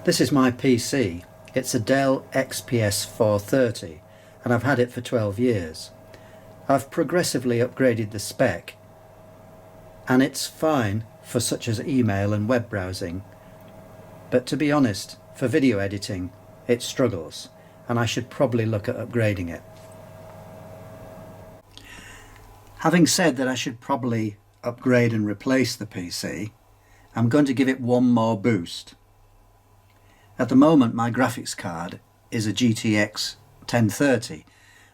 This is my PC. It's a Dell XPS430 and I've had it for 12 years. I've progressively upgraded the spec and it's fine for such as email and web browsing, but to be honest, for video editing it struggles and I should probably look at upgrading it. Having said that I should probably upgrade and replace the PC, I'm going to give it one more boost. At the moment my graphics card is a GTX 1030,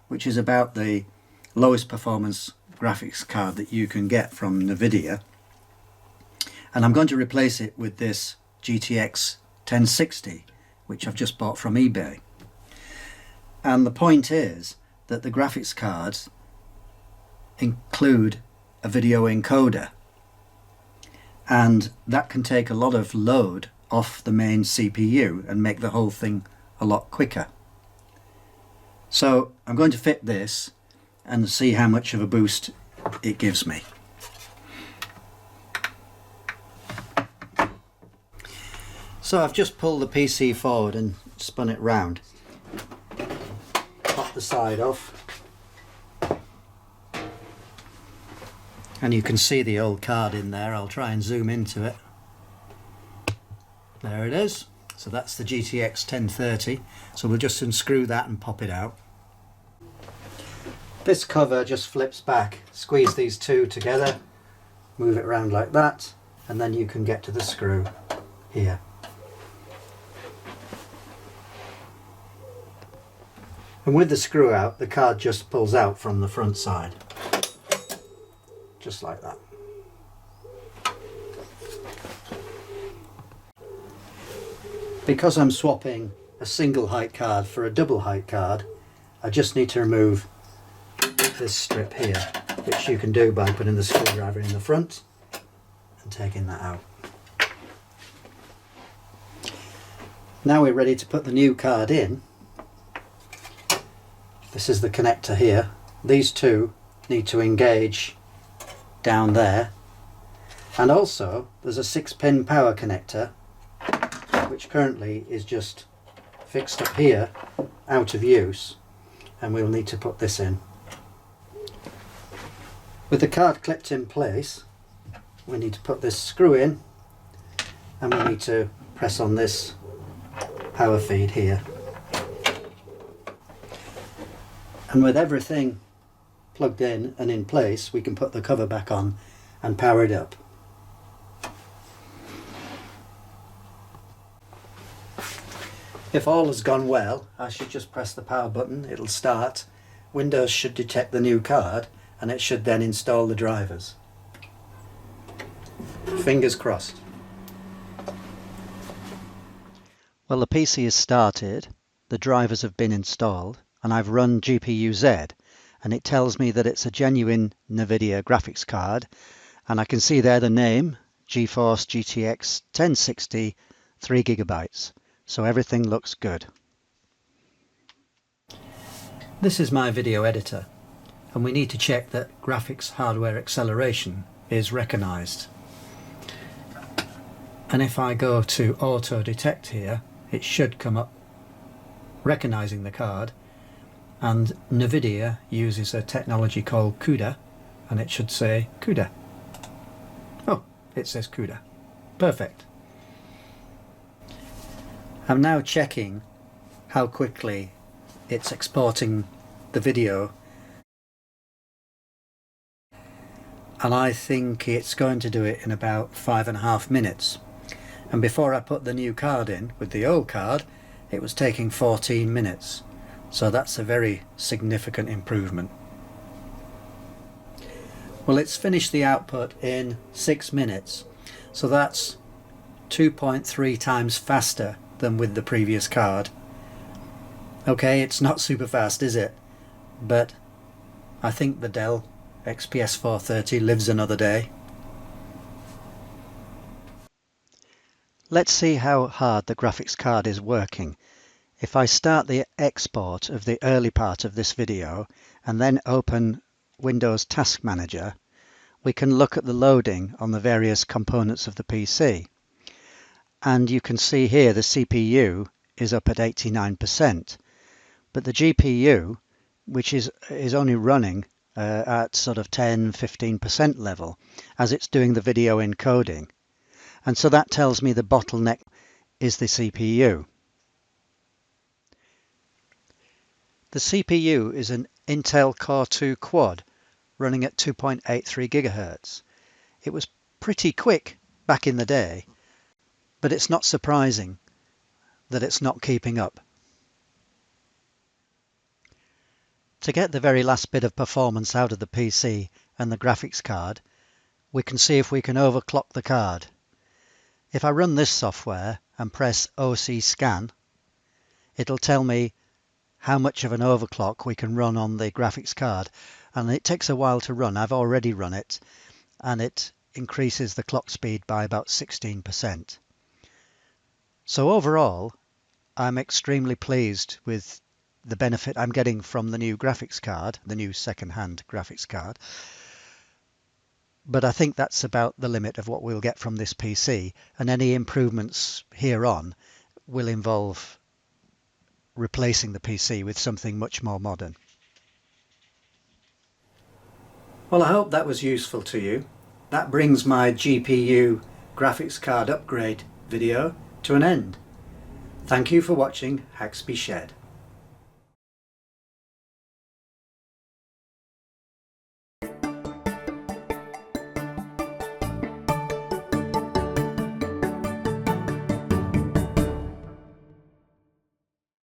which is about the lowest performance graphics card that you can get from NVIDIA, and I'm going to replace it with this GTX 1060, which I've just bought from eBay. And the point is that the graphics cards include a video encoder, and that can take a lot of load off the main CPU and make the whole thing a lot quicker. So I'm going to fit this and see how much of a boost it gives me. So I've just pulled the PC forward and spun it round. Pop the side off. And you can see the old card in there. I'll try and zoom into it. There it is. So that's the GTX 1030. So we'll just unscrew that and pop it out. This cover just flips back. Squeeze these two together, move it around like that, and then you can get to the screw here. And with the screw out, the card just pulls out from the front side. Just like that. Because I'm swapping a single height card for a double height card, I just need to remove this strip here, which you can do by putting the screwdriver in the front and taking that out. Now we're ready to put the new card in. This is the connector here. These two need to engage down there, and also there's a 6-pin power connector which currently is just fixed up here out of use, and we'll need to put this in. With the card clipped in place, we need to put this screw in and we need to press on this power feed here. And with everything plugged in and in place, we can put the cover back on and power it up. If all has gone well, I should just press the power button, it'll start, Windows should detect the new card, and it should then install the drivers. Fingers crossed. Well, the PC is started, the drivers have been installed, and I've run GPU-Z, and it tells me that it's a genuine NVIDIA graphics card, and I can see there the name, GeForce GTX 1060, 3GB. So everything looks good. This is my video editor, and we need to check that graphics hardware acceleration is recognized. And if I go to auto detect here, it should come up recognizing the card, and NVIDIA uses a technology called CUDA, and it should say CUDA. Oh, it says CUDA. Perfect. I'm now checking how quickly it's exporting the video, and I think it's going to do it in about 5.5 minutes. And before I put the new card in with the old card, it was taking 14 minutes. So that's a very significant improvement. Well, it's finished the output in 6 minutes, so that's 2.3 times faster than with the previous card. Okay, it's not super fast, is it? But I think the Dell XPS430 lives another day. Let's see how hard the graphics card is working. If I start the export of the early part of this video and then open Windows Task Manager, we can look at the loading on the various components of the PC. And you can see here the CPU is up at 89%, but the GPU, which is only running at sort of 10-15% level as it's doing the video encoding. And so that tells me the bottleneck is the CPU. The CPU is an Intel Core 2 Quad running at 2.83 GHz. It was pretty quick back in the day, but it's not surprising that it's not keeping up. To get the very last bit of performance out of the PC and the graphics card, we can see if we can overclock the card. If I run this software and press OC scan, it'll tell me how much of an overclock we can run on the graphics card, and it takes a while to run. I've already run it, and it increases the clock speed by about 16%. So overall, I'm extremely pleased with the benefit I'm getting from the new graphics card, the new second-hand graphics card. But I think that's about the limit of what we'll get from this PC, and any improvements here on will involve replacing the PC with something much more modern. Well, I hope that was useful to you. That brings my GPU graphics card upgrade video to an end. Thank you for watching Haxby Shed.